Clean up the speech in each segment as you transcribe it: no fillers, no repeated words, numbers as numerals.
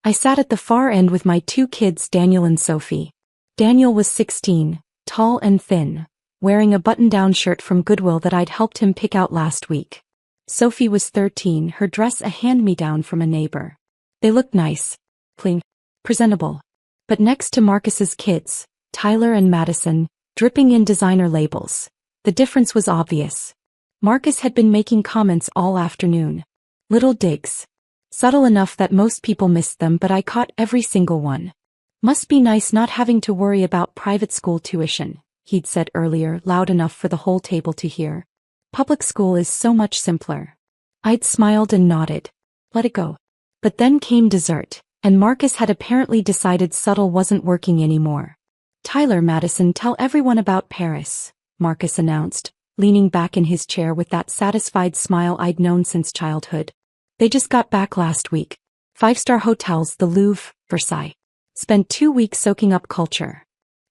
I sat at the far end with my two kids, Daniel and Sophie. Daniel was 16, tall and thin, wearing a button-down shirt from Goodwill that I'd helped him pick out last week. Sophie was 13, her dress a hand-me-down from a neighbor. They looked nice, clean, presentable. But next to Marcus's kids, Tyler and Madison, dripping in designer labels, the difference was obvious. Marcus had been making comments all afternoon. Little digs. Subtle enough that most people missed them, but I caught every single one. Must be nice not having to worry about private school tuition, he'd said earlier, loud enough for the whole table to hear. Public school is so much simpler. I'd smiled and nodded. Let it go. But then came dessert, and Marcus had apparently decided subtle wasn't working anymore. Tyler, Madison, tell everyone about Paris, Marcus announced, leaning back in his chair with that satisfied smile I'd known since childhood. They just got back last week. 5-star hotels, the Louvre, Versailles. Spent 2 weeks soaking up culture.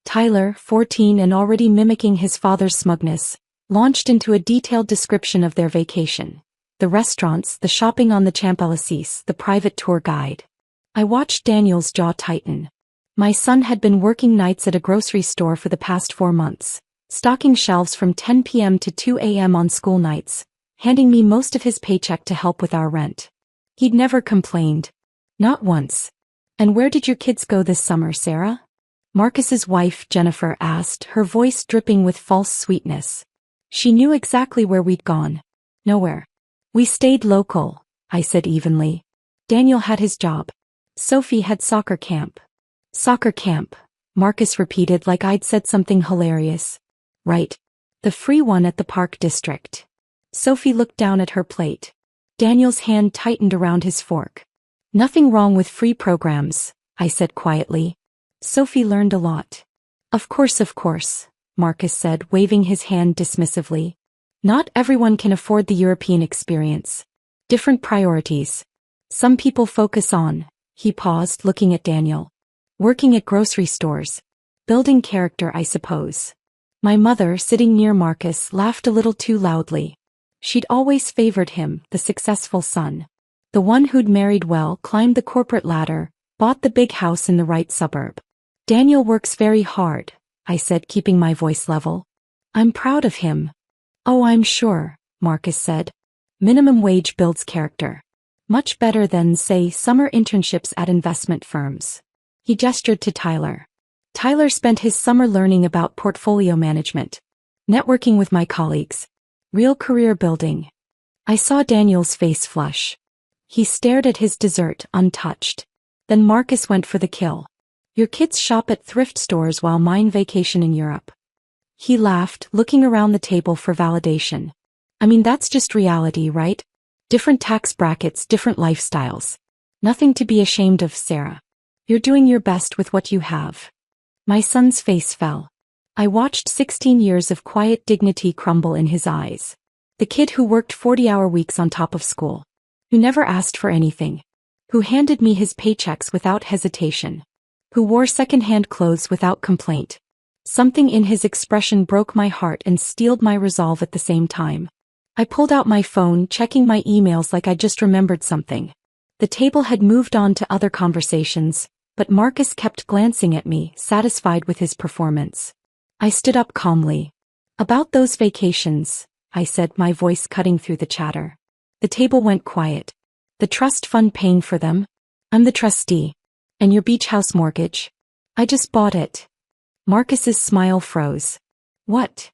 Tyler, 14 and already mimicking his father's smugness, launched into a detailed description of their vacation. The restaurants, the shopping on the Champs-Élysées, the private tour guide. I watched Daniel's jaw tighten. My son had been working nights at a grocery store for the past 4 months, stocking shelves from 10 p.m. to 2 a.m. on school nights, handing me most of his paycheck to help with our rent. He'd never complained. Not once. And where did your kids go this summer, Sarah? Marcus's wife, Jennifer, asked, her voice dripping with false sweetness. She knew exactly where we'd gone. Nowhere. We stayed local, I said evenly. Daniel had his job. Sophie had soccer camp. Soccer camp, Marcus repeated like I'd said something hilarious. Right. The free one at the Park District. Sophie looked down at her plate. Daniel's hand tightened around his fork. Nothing wrong with free programs, I said quietly. Sophie learned a lot. Of course, Marcus said, waving his hand dismissively. Not everyone can afford the European experience. Different priorities. Some people focus on, he paused, looking at Daniel. Working at grocery stores. Building character, I suppose. My mother, sitting near Marcus, laughed a little too loudly. She'd always favored him, the successful son. The one who'd married well, climbed the corporate ladder, bought the big house in the right suburb. Daniel works very hard, I said, keeping my voice level. I'm proud of him. Oh, I'm sure, Marcus said. Minimum wage builds character. Much better than, say, summer internships at investment firms. He gestured to Tyler. Tyler spent his summer learning about portfolio management. Networking with my colleagues. Real career building. I saw Daniel's face flush. He stared at his dessert, untouched. Then Marcus went for the kill. Your kids shop at thrift stores while mine vacation in Europe. He laughed, looking around the table for validation. I mean, that's just reality, right? Different tax brackets, different lifestyles. Nothing to be ashamed of, Sarah. You're doing your best with what you have. My son's face fell. I watched 16 years of quiet dignity crumble in his eyes. The kid who worked 40-hour weeks on top of school. Who never asked for anything. Who handed me his paychecks without hesitation. Who wore second-hand clothes without complaint. Something in his expression broke my heart and steeled my resolve at the same time. I pulled out my phone, checking my emails like I just remembered something. The table had moved on to other conversations, but Marcus kept glancing at me, satisfied with his performance. I stood up calmly. About those vacations, I said, my voice cutting through the chatter. The table went quiet. The trust fund paying for them? I'm the trustee. And your beach house mortgage? I just bought it. Marcus's smile froze. What?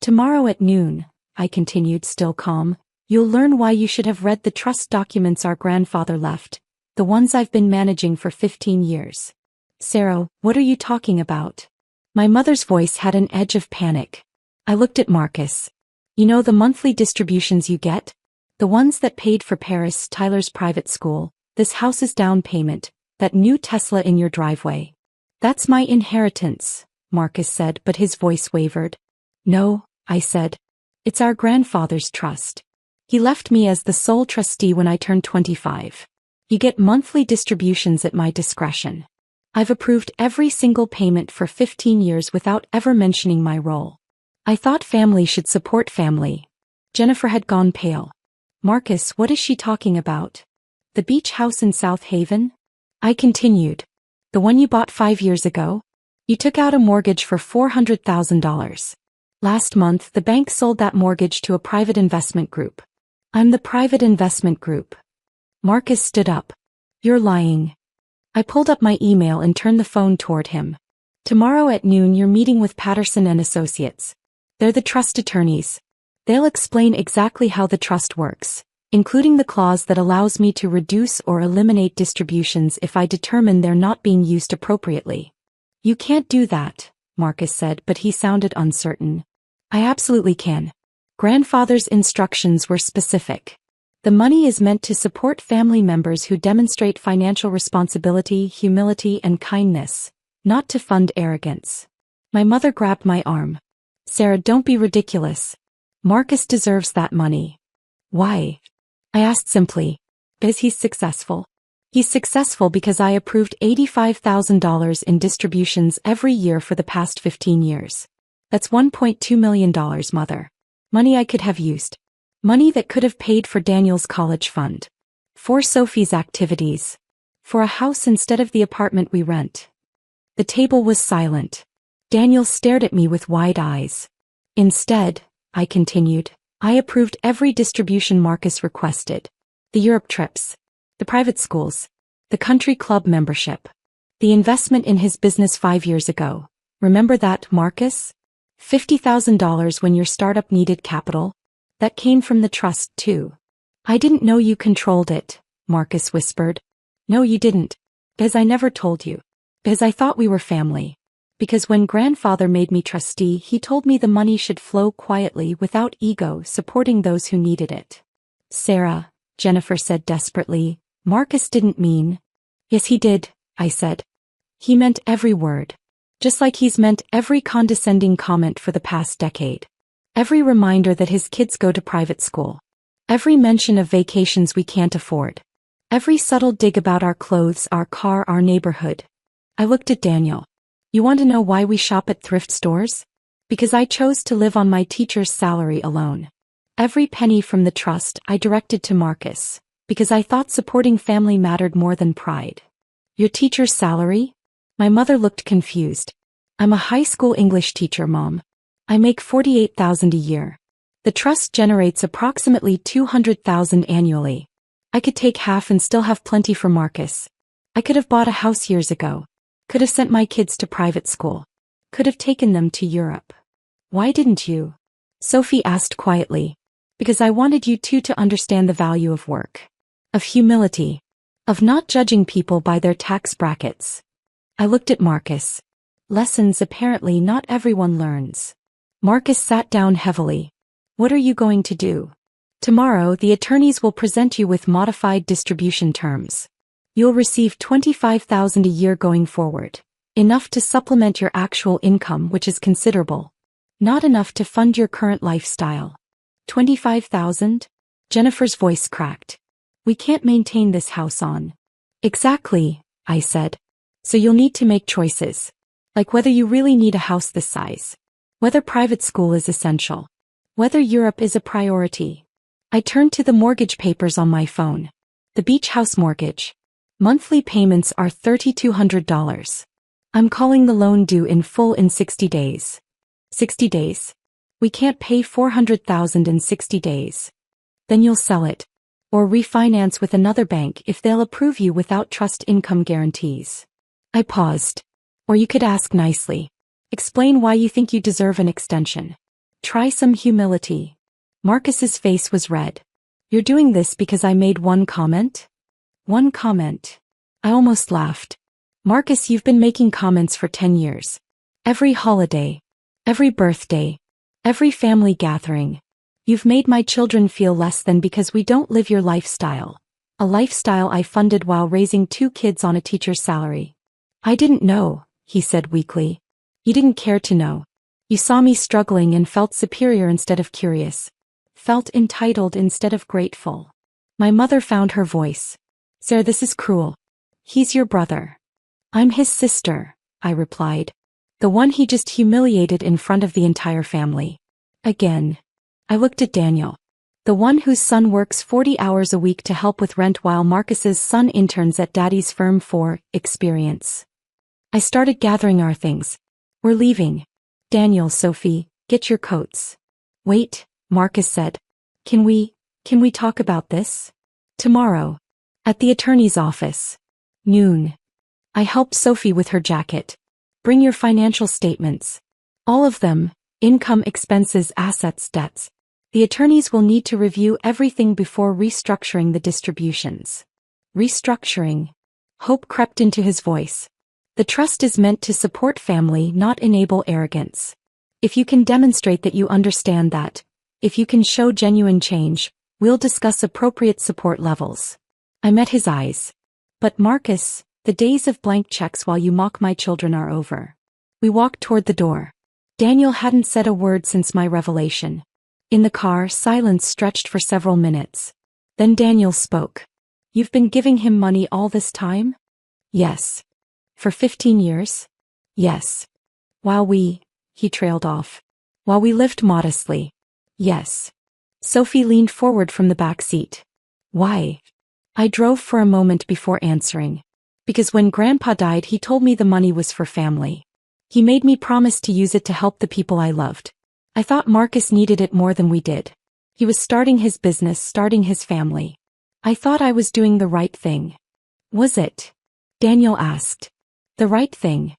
Tomorrow at noon, I continued, still calm, you'll learn why you should have read the trust documents our grandfather left, the ones I've been managing for 15 years. Sarah, what are you talking about? My mother's voice had an edge of panic. I looked at Marcus. You know the monthly distributions you get? The ones that paid for Paris, Tyler's private school, this house's down payment, that new Tesla in your driveway. That's my inheritance, Marcus said, but his voice wavered. No, I said. It's our grandfather's trust. He left me as the sole trustee when I turned 25. You get monthly distributions at my discretion. I've approved every single payment for 15 years without ever mentioning my role. I thought family should support family. Jennifer had gone pale. Marcus, what is she talking about? The beach house in South Haven? I continued. The one you bought 5 years ago? You took out a mortgage for $400,000. Last month, the bank sold that mortgage to a private investment group. I'm the private investment group. Marcus stood up. You're lying. I pulled up my email and turned the phone toward him. Tomorrow at noon you're meeting with Patterson and Associates. They're the trust attorneys. They'll explain exactly how the trust works, including the clause that allows me to reduce or eliminate distributions if I determine they're not being used appropriately. You can't do that, Marcus said, but he sounded uncertain. I absolutely can. Grandfather's instructions were specific. The money is meant to support family members who demonstrate financial responsibility, humility, and kindness, not to fund arrogance. My mother grabbed my arm. Sarah, don't be ridiculous. Marcus deserves that money. Why? I asked simply. Because he's successful. He's successful because I approved $85,000 in distributions every year for the past 15 years. That's $1.2 million, Mother. Money I could have used. Money that could have paid for Daniel's college fund. For Sophie's activities. For a house instead of the apartment we rent. The table was silent. Daniel stared at me with wide eyes. Instead, I continued, I approved every distribution Marcus requested. The Europe trips. The private schools. The country club membership. The investment in his business 5 years ago. Remember that, Marcus? $50,000 when your startup needed capital? That came from the trust, too. I didn't know you controlled it, Marcus whispered. No, you didn't. Because I never told you. Because I thought we were family. Because when grandfather made me trustee, he told me the money should flow quietly without ego, supporting those who needed it. Sarah, Jennifer said desperately, Marcus didn't mean. Yes, he did, I said. He meant every word. Just like he's meant every condescending comment for the past decade. Every reminder that his kids go to private school. Every mention of vacations we can't afford. Every subtle dig about our clothes, our car, our neighborhood. I looked at Daniel. You want to know why we shop at thrift stores? Because I chose to live on my teacher's salary alone. Every penny from the trust I directed to Marcus, because I thought supporting family mattered more than pride. Your teacher's salary? My mother looked confused. I'm a high school English teacher, Mom. I make $48,000 a year. The trust generates approximately $200,000 annually. I could take half and still have plenty for Marcus. I could have bought a house years ago. Could have sent my kids to private school. Could have taken them to Europe. Why didn't you? Sophie asked quietly. Because I wanted you two to understand the value of work. Of humility. Of not judging people by their tax brackets. I looked at Marcus. Lessons apparently not everyone learns. Marcus sat down heavily. What are you going to do? Tomorrow the attorneys will present you with modified distribution terms. You'll receive $25,000 a year going forward. Enough to supplement your actual income, which is considerable. Not enough to fund your current lifestyle. $25,000? Jennifer's voice cracked. We can't maintain this house on. Exactly, I said. So you'll need to make choices. Like whether you really need a house this size. Whether private school is essential. Whether Europe is a priority. I turned to the mortgage papers on my phone. The beach house mortgage. Monthly payments are $3,200. I'm calling the loan due in full in 60 days. 60 days? We can't pay $400,000 in 60 days. Then you'll sell it. Or refinance with another bank if they'll approve you without trust income guarantees. I paused. Or you could ask nicely. Explain why you think you deserve an extension. Try some humility. Marcus's face was red. You're doing this because I made one comment? One comment. I almost laughed. Marcus, you've been making comments for 10 years. Every holiday. Every birthday. Every family gathering. You've made my children feel less than because we don't live your lifestyle. A lifestyle I funded while raising 2 kids on a teacher's salary. I didn't know, he said weakly. You didn't care to know. You saw me struggling and felt superior instead of curious. Felt entitled instead of grateful. My mother found her voice. Sarah, this is cruel. He's your brother. I'm his sister, I replied. The one he just humiliated in front of the entire family. Again. I looked at Daniel. The one whose son works 40 hours a week to help with rent while Marcus's son interns at daddy's firm for experience. I started gathering our things. We're leaving. Daniel, Sophie, get your coats. Wait, Marcus said. Can we talk about this? Tomorrow. At the attorney's office. Noon. I helped Sophie with her jacket. Bring your financial statements. All of them, income, expenses, assets, debts. The attorneys will need to review everything before restructuring the distributions. Restructuring. Hope crept into his voice. The trust is meant to support family, not enable arrogance. If you can demonstrate that you understand that, if you can show genuine change, we'll discuss appropriate support levels. I met his eyes. But Marcus, the days of blank checks while you mock my children are over. We walked toward the door. Daniel hadn't said a word since my revelation. In the car, silence stretched for several minutes. Then Daniel spoke. You've been giving him money all this time? Yes. For 15 years? Yes. He trailed off. While we lived modestly? Yes. Sophie leaned forward from the back seat. Why? I drove for a moment before answering. Because when Grandpa died, he told me the money was for family. He made me promise to use it to help the people I loved. I thought Marcus needed it more than we did. He was starting his business, starting his family. I thought I was doing the right thing. Was it? Daniel asked. The right thing?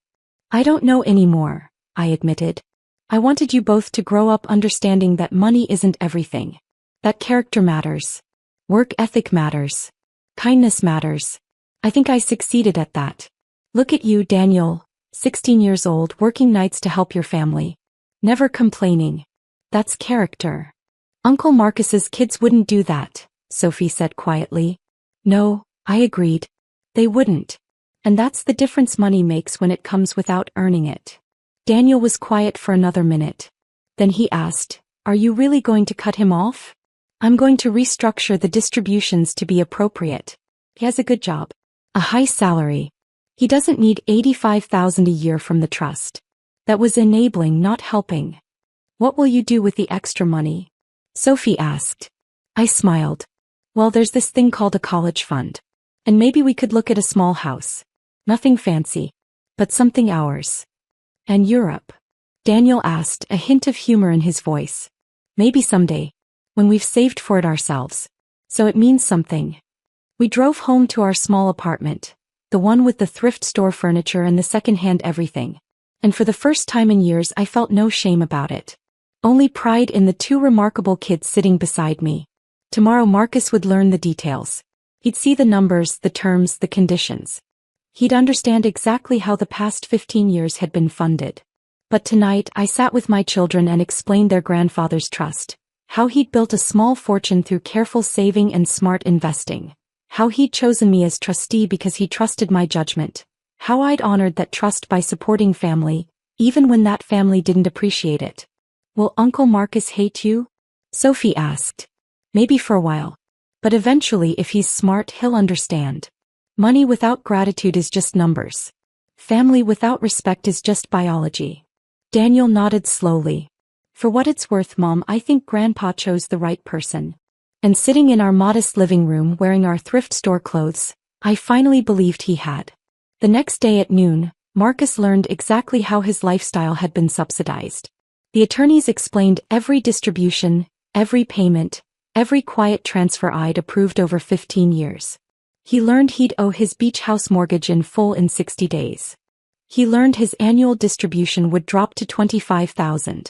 I don't know anymore, I admitted. I wanted you both to grow up understanding that money isn't everything. That character matters. Work ethic matters. Kindness matters. I think I succeeded at that. Look at you, Daniel, 16 years old, working nights to help your family. Never complaining. That's character. Uncle Marcus's kids wouldn't do that, Sophie said quietly. No, I agreed. They wouldn't. And that's the difference money makes when it comes without earning it. Daniel was quiet for another minute. Then he asked, Are you really going to cut him off? I'm going to restructure the distributions to be appropriate. He has a good job. A high salary. He doesn't need $85,000 a year from the trust. That was enabling, not helping. What will you do with the extra money? Sophie asked. I smiled. Well, there's this thing called a college fund. And maybe we could look at a small house. Nothing fancy. But something ours. And Europe? Daniel asked, a hint of humor in his voice. Maybe someday. When we've saved for it ourselves. So it means something. We drove home to our small apartment. The one with the thrift store furniture and the second-hand everything. And for the first time in years I felt no shame about it. Only pride in the two remarkable kids sitting beside me. Tomorrow Marcus would learn the details. He'd see the numbers, the terms, the conditions. He'd understand exactly how the past 15 years had been funded. But tonight I sat with my children and explained their grandfather's trust. How he'd built a small fortune through careful saving and smart investing. How he'd chosen me as trustee because he trusted my judgment. How I'd honored that trust by supporting family, even when that family didn't appreciate it. Will Uncle Marcus hate you? Sophie asked. Maybe for a while. But eventually, if he's smart, he'll understand. Money without gratitude is just numbers. Family without respect is just biology. Daniel nodded slowly. For what it's worth, Mom, I think Grandpa chose the right person. And sitting in our modest living room wearing our thrift store clothes, I finally believed he had. The next day at noon, Marcus learned exactly how his lifestyle had been subsidized. The attorneys explained every distribution, every payment, every quiet transfer I'd approved over 15 years. He learned he'd owe his beach house mortgage in full in 60 days. He learned his annual distribution would drop to $25,000.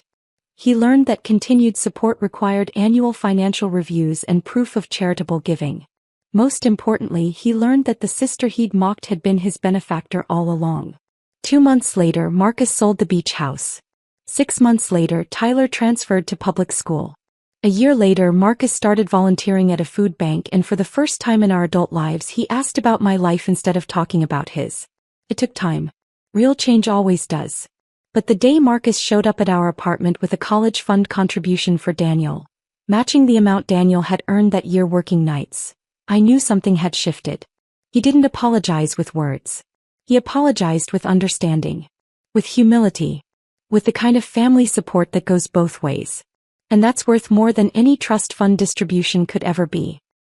He learned that continued support required annual financial reviews and proof of charitable giving. Most importantly, he learned that the sister he'd mocked had been his benefactor all along. 2 months later, Marcus sold the beach house. 6 months later, Tyler transferred to public school. A year later, Marcus started volunteering at a food bank, and for the first time in our adult lives, he asked about my life instead of talking about his. It took time. Real change always does. But the day Marcus showed up at our apartment with a college fund contribution for Daniel, matching the amount Daniel had earned that year working nights, I knew something had shifted. He didn't apologize with words. He apologized with understanding. With humility. With the kind of family support that goes both ways. And that's worth more than any trust fund distribution could ever be.